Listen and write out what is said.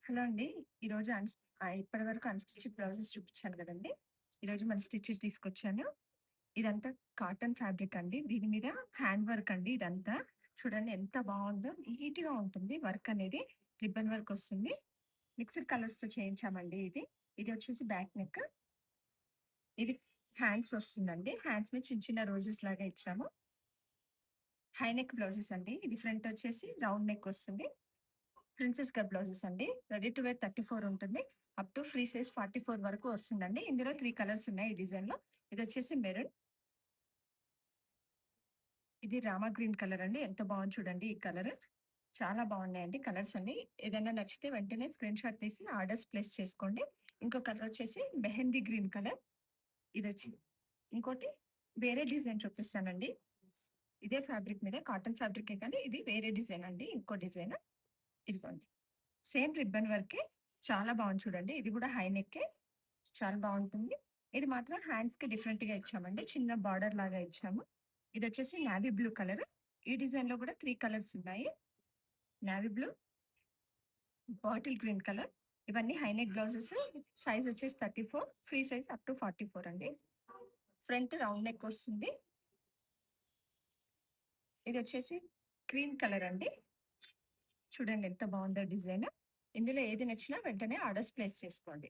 Hello అండి. ఈరోజు ఇప్పటివరకు అన్‌స్టిచ్డ్ బ్లౌజెస్ చూపించాను గదండీ! ఈరోజు మన స్టిచ్‌డ్ తీసుకొచ్చాను. ఇదంతా కాటన్ ఫ్యాబ్రిక్ అండి. దీని మీద హ్యాండ్ వర్క్ అండి ఇదంతా. చూడండి ఎంత బావుందో. నీట్‌గా ఉంటుంది వర్క్ అనేది. రిబ్బన్ వర్క్ వస్తుంది. మిక్స్డ్ కలర్స్‌తో చేయించామండి ఇది. ఇది వచ్చేసి బ్యాక్ నెక్. ఇది హ్యాండ్స్ వస్తుందండి. హ్యాండ్స్ మీద చిన్న చిన్న రోజెస్ లాగా ఇచ్చాము. హై నెక్ బ్లౌజెస్ అండి. ఇది ఫ్రంట్ వచ్చేసి రౌండ్ నెక్ వస్తుంది. ప్రిన్సెస్ కట్ బ్లౌజెస్ అండి. రెడీ టు వేర్ 34 ఉంటుంది. అప్ టు ఫ్రీ సైజ్ 44 వరకు వస్తుందండి. ఇందులో 3 కలర్స్ ఉన్నాయి ఈ డిజైన్‌లో. ఇదొచ్చేసి మెరూన్. ఇది రామా గ్రీన్ కలర్ అండి. ఎంత బావుంది చూడండి ఈ కలర్. చాలా బావున్నాయండి కలర్స్ అన్నీ. ఏదైనా నచ్చితే వెంటనే స్క్రీన్‌షాట్ తీసి ఆర్డర్స్ ప్లేస్ చేసుకోండి. ఇంకో కలర్ వచ్చేసి మెహందీ గ్రీన్ కలర్. ఇదొచ్చి ఇంకోటి వేరే డిజైన్ చూపిస్తానండి. ఇదే ఫ్యాబ్రిక్ మీద కాటన్ ఫ్యాబ్రికే కానీ ఇది వేరే డిజైన్ అండి. ఇంకో డిజైన్. ఇదిగోండి. సేమ్ రిబ్బన్ వర్కే. చాలా బావుంది చూడండి. ఇది గూడా హై నెక్కే. చాలా బావుంటుంది. ఇది మాత్రం హ్యాండ్స్‌కి డిఫరెంట్‌గా ఇచ్చామండి. చిన్న బార్డర్ లాగా ఇచ్చాము. ఇదొచ్చేసి నేవీ బ్లూ కలర్. ఈ డిజైన్‌లో గూడా 3 కలర్స్ ఉన్నాయి. Navy blue, bottle green colour. ఇవన్నీ హై నెక్ బ్లౌజెస్. సైజ్ వచ్చేసి 34, ఫ్రీ సైజ్ అప్ టు 44 అండి. ఫ్రంట్ రౌండ్ నెక్ వస్తుంది. ఇదొచ్చేసి క్రీమ్ కలర్ అండి. చూడండి ఎంత బావుందో డిజైన్. ఇందులో ఏది నచ్చినా వెంటనే ఆర్డర్స్ ప్లేస్ చేసుకోండి.